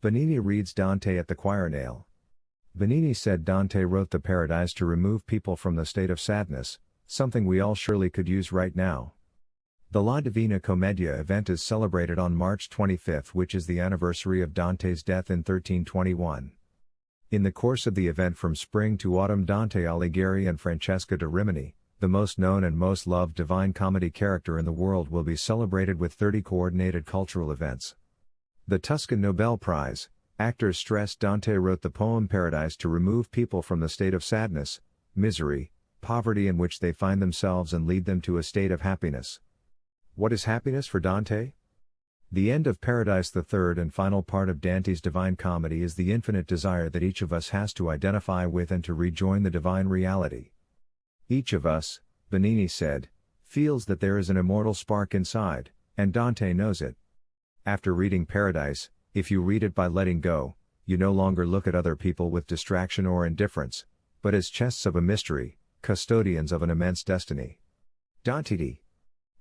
Benigni reads Dante at the Quirinale. Benigni said Dante wrote the Paradise to remove people from the state of sadness, something we all surely could use right now. The La Divina Commedia event is celebrated on March 25, which is the anniversary of Dante's death in 1321. In the course of the event from spring to autumn, Dante Alighieri and Francesca da Rimini, the most known and most loved Divine Comedy character in the world, will be celebrated with 30 coordinated cultural events. The Tuscan Nobel Prize. Actors stress Dante wrote the poem Paradise to remove people from the state of sadness, misery, poverty in which they find themselves and lead them to a state of happiness. What is happiness for Dante? The end of Paradise, the third and final part of Dante's Divine Comedy, is the infinite desire that each of us has to identify with and to rejoin the divine reality. Each of us, Benigni said, feels that there is an immortal spark inside, and Dante knows it. After reading Paradise, if you read it by letting go, you no longer look at other people with distraction or indifference, but as chests of a mystery, custodians of an immense destiny. Dante.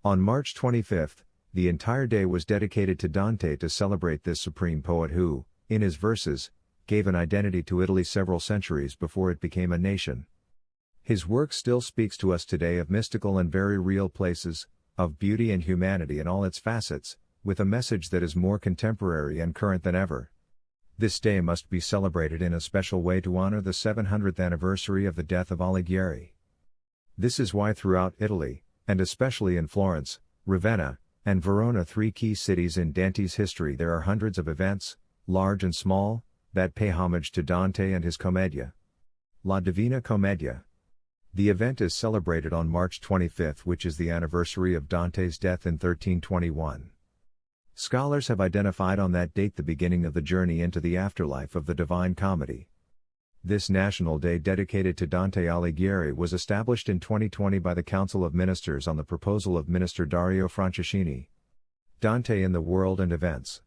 On March 25, the entire day was dedicated to Dante to celebrate this supreme poet who, in his verses, gave an identity to Italy several centuries before it became a nation. His work still speaks to us today of mystical and very real places, of beauty and humanity in all its facets, with a message that is more contemporary and current than ever. This day must be celebrated in a special way to honor the 700th anniversary of the death of Alighieri. This is why throughout Italy, and especially in Florence, Ravenna, and Verona, three key cities in Dante's history, there are hundreds of events, large and small, that pay homage to Dante and his Commedia. La Divina Commedia. The event is celebrated on March 25, which is the anniversary of Dante's death in 1321. Scholars have identified on that date the beginning of the journey into the afterlife of the Divine Comedy. This national day dedicated to Dante Alighieri was established in 2020 by the Council of Ministers on the proposal of Minister Dario Franceschini. Dante in the world and events.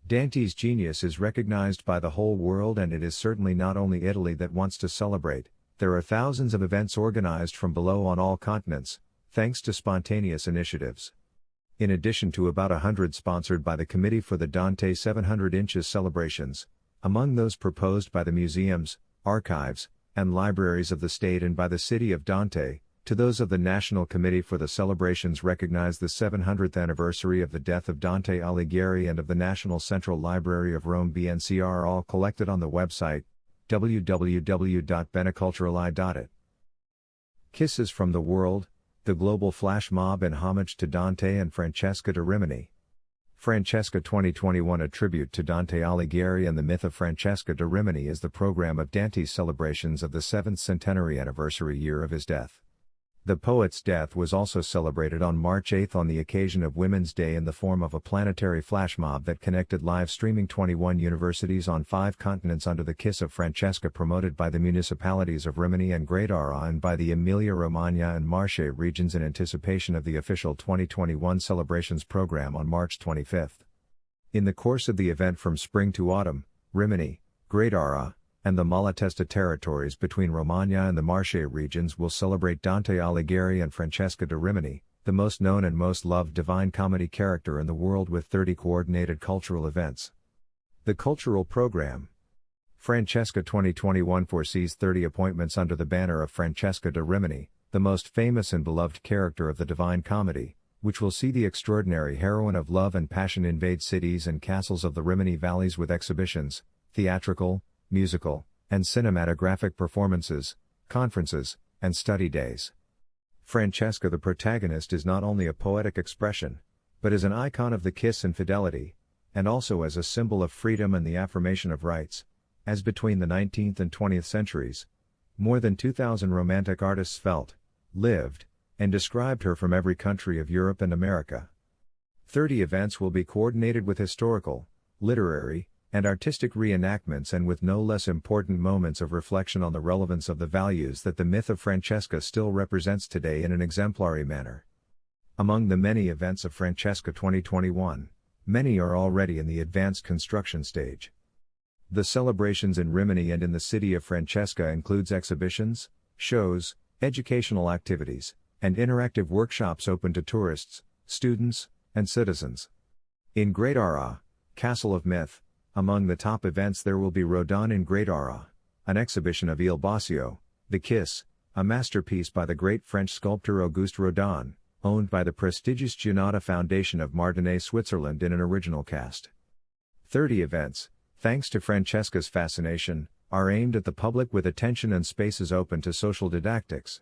Dante's genius is recognized by the whole world, and it is certainly not only Italy that wants to celebrate. There are thousands of events organized from below on all continents, thanks to spontaneous initiatives. In addition to about 100 sponsored by the Committee for the Dante 700 Inches celebrations, among those proposed by the museums, archives, and libraries of the state and by the city of Dante, to those of the National Committee for the celebrations recognize the 700th anniversary of the death of Dante Alighieri and of the National Central Library of Rome BNCR, are all collected on the website www.beneculturali.it. Kisses from the World, the global flash mob in homage to Dante and Francesca da Rimini. Francesca 2021, a tribute to Dante Alighieri and the myth of Francesca da Rimini, is the program of Dante's celebrations of the 7th centenary anniversary year of his death. The poet's death was also celebrated on March 8 on the occasion of Women's Day in the form of a planetary flash mob that connected live streaming 21 universities on 5 continents under the Kiss of Francesca, promoted by the municipalities of Rimini and Great Ara and by the Emilia-Romagna and Marche regions in anticipation of the official 2021 celebrations program on March 25. In the course of the event from spring to autumn, Rimini, Great Ara, and the Malatesta territories between Romagna and the Marche regions will celebrate Dante Alighieri and Francesca da Rimini, the most known and most loved Divine Comedy character in the world, with 30 coordinated cultural events. The cultural program. Francesca 2021 foresees 30 appointments under the banner of Francesca da Rimini, the most famous and beloved character of the Divine Comedy, which will see the extraordinary heroine of love and passion invade cities and castles of the Rimini valleys with exhibitions, theatrical, musical, and cinematographic performances, conferences, and study days. Francesca, the protagonist, is not only a poetic expression, but is an icon of the kiss and fidelity, and also as a symbol of freedom and the affirmation of rights, as between the 19th and 20th centuries, more than 2,000 romantic artists felt, lived, and described her from every country of Europe and America. 30 events will be coordinated with historical, literary, and artistic reenactments, and with no less important moments of reflection on the relevance of the values that the myth of Francesca still represents today in an exemplary manner. Among the many events of Francesca 2021, many are already in the advanced construction stage. The celebrations in Rimini and in the city of Francesca includes exhibitions, shows, educational activities, and interactive workshops open to tourists, students, and citizens. In Great Ara, Castle of Myth, Among the top events there will be Rodin in Great Ara, an exhibition of Il Bosio, The Kiss, a masterpiece by the great French sculptor Auguste Rodin, owned by the prestigious Giannata Foundation of Martinez, Switzerland in an original cast. 30 events, thanks to Francesca's fascination, are aimed at the public with attention and spaces open to social didactics.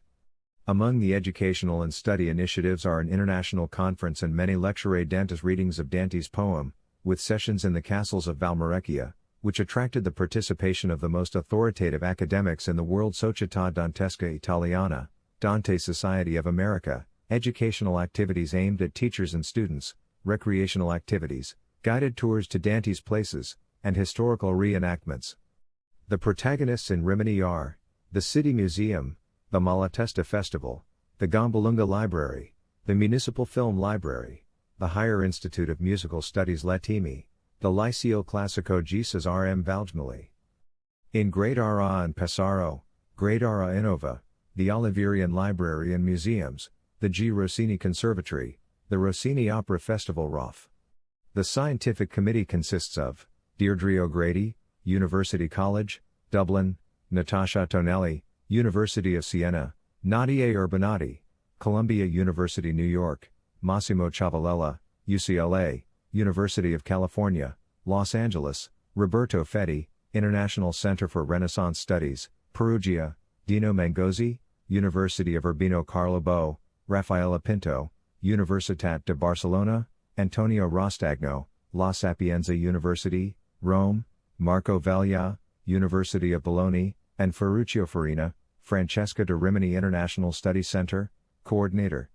Among the educational and study initiatives are an international conference and many lecture Dante's readings of Dante's poem, with sessions in the castles of Valmarecchia, which attracted the participation of the most authoritative academics in the world. Società Dantesca Italiana, Dante Society of America, educational activities aimed at teachers and students, recreational activities, guided tours to Dante's places, and historical reenactments. The protagonists in Rimini are the City Museum, the Malatesta Festival, the Gombolunga Library, the Municipal Film Library, the Higher Institute of Musical Studies Latimi, the Liceo Classico Jesus R.M. Valgmali. In Great Ara and Pesaro, Great Ara Innova, the Oliverian Library and Museums, the G. Rossini Conservatory, the Rossini Opera Festival ROF. The scientific committee consists of Deirdre O'Grady, University College, Dublin, Natasha Tonelli, University of Siena, Nadia Urbanati, Columbia University New York, Massimo Ciavalella, UCLA, University of California, Los Angeles, Roberto Fetti, International Center for Renaissance Studies, Perugia, Dino Mangozzi, University of Urbino Carlo Bo, Rafaela Pinto, Universitat de Barcelona, Antonio Rostagno, La Sapienza University, Rome, Marco Veglia, University of Bologna, and Ferruccio Farina, Francesca de Rimini International Studies Center, Coordinator,